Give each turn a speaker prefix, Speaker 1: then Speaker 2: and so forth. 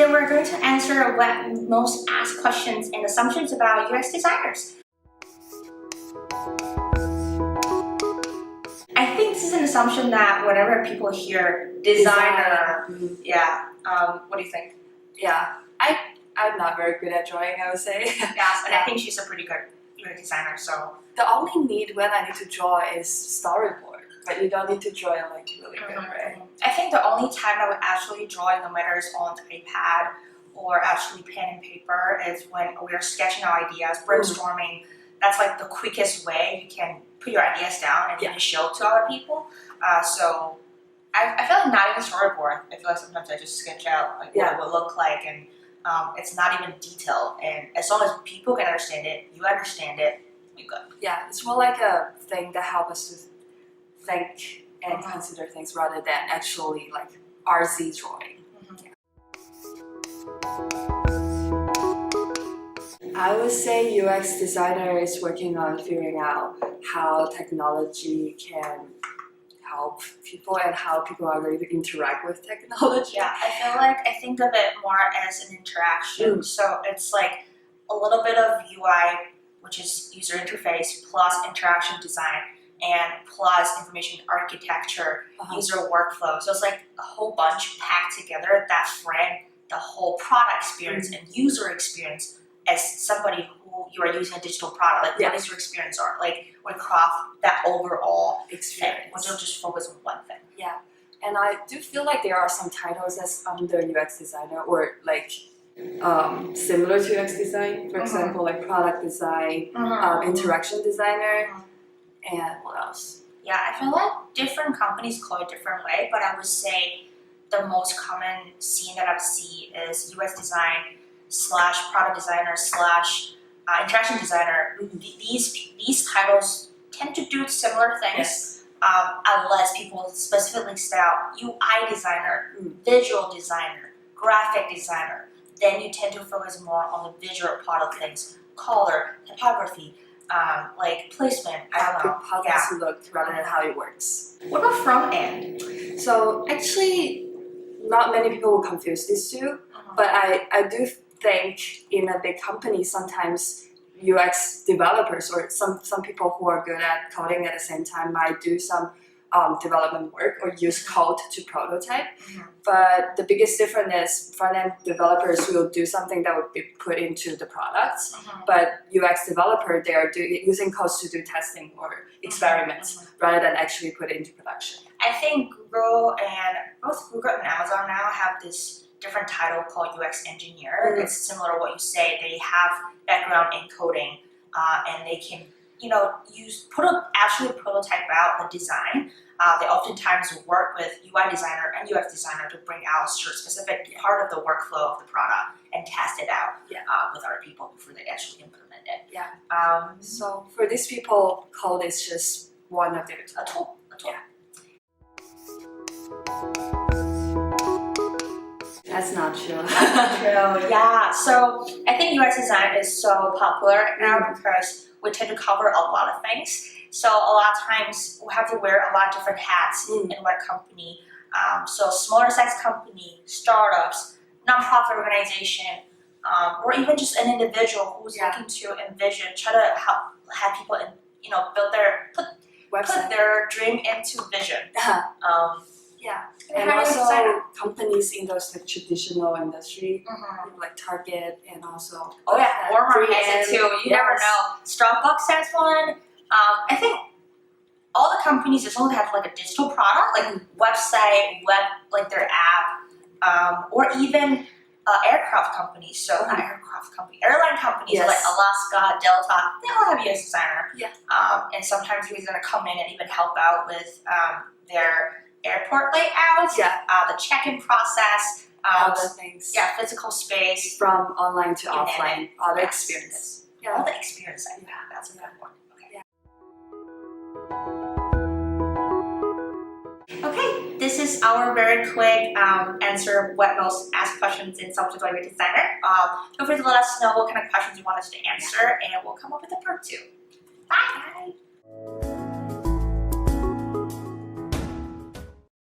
Speaker 1: today we're going to answer what most asked questions and assumptions about UX designers. I think this is an assumption that whenever people hear designer, what do you think?
Speaker 2: Yeah, I'm not very good at drawing, I would say.
Speaker 1: Yeah, and I think she's a pretty good UX designer, so.
Speaker 2: The only need when I need to draw is storyboard, but you don't need to draw it like really good, right?
Speaker 1: I think the only time I would actually draw in the letters on the iPad or actually pen and paper is when we're sketching our ideas, brainstorming. That's like the quickest way you can put your ideas down and then show to other people. So I feel like not even storyboard. I feel like sometimes I just sketch out like what it would look like, and it's not even detailed. And as long as people can understand it, you understand it, we good.
Speaker 2: Yeah, it's more like a thing that helps us to think and consider things rather than actually like artsy drawing. I would say UX designer is working on figuring out how technology can help people and how people are going to interact with technology.
Speaker 1: Yeah, I think of it more as an interaction. So it's like a little bit of UI, which is user interface, plus interaction design, and plus information architecture, user workflow. So it's like a whole bunch packed together that frame the whole product experience and user experience as somebody who you are using a digital product. Like what is your experience are? Like we craft that overall experience. We don't just focus on one thing.
Speaker 2: Yeah, and I do feel like there are some titles that's under UX designer or like similar to UX design. For example, like product design, interaction designer, and what else?
Speaker 1: Yeah, I feel like different companies call it different way, but I would say the most common scene that I see is UX design / product designer / interaction designer. These titles tend to do similar things, unless people specifically style UI designer, visual designer, graphic designer. Then you tend to focus more on the visual part of things, color, typography, like placement. I don't know.
Speaker 2: How does it look rather than how it works.
Speaker 1: What about front end?
Speaker 2: So actually, not many people will confuse these two, but I do think in a big company sometimes UX developers or some people who are good at coding at the same time might do some development work or use code to prototype. But the biggest difference is front-end developers will do something that would be put into the products, but UX developer, they are using codes to do testing or experiments rather than actually put it into production.
Speaker 1: I think both Google and Amazon now have this different title called UX engineer. It's similar to what you say. They have background in coding, and they can actually prototype out the design. They oftentimes work with UI designer and UX designer to bring out a specific part of the workflow of the product and test it out with other people before they actually implement it.
Speaker 2: So for these people, code is just one of their tools.
Speaker 1: A tool.
Speaker 2: That's not true.
Speaker 1: Yeah, so I think UX design is so popular now because we tend to cover a lot of things. So a lot of times we have to wear a lot of different hats in one company. So smaller size company, startups, nonprofit organization, or even just an individual who's looking to envision, try to have people put their dream into vision.
Speaker 2: And also companies in those like traditional industry, like Target and also
Speaker 1: Walmart has it too. You never know. Starbucks has one. I think all the companies as long as they have like a digital product, like website, like their app, or even aircraft companies. So not aircraft company, airline companies like Alaska, Delta. They all have UX designer. And sometimes UX designer come in and even help out with their airport layout, the check-in process,
Speaker 2: all the things.
Speaker 1: Physical space.
Speaker 2: From online to offline, all the experience.
Speaker 1: All the experience that you have, that's a good one. Okay, this is our very quick answer what most asked questions in subject like UX designer. Feel free to let us know what kind of questions you want us to answer, and we'll come up with a part 2. Bye!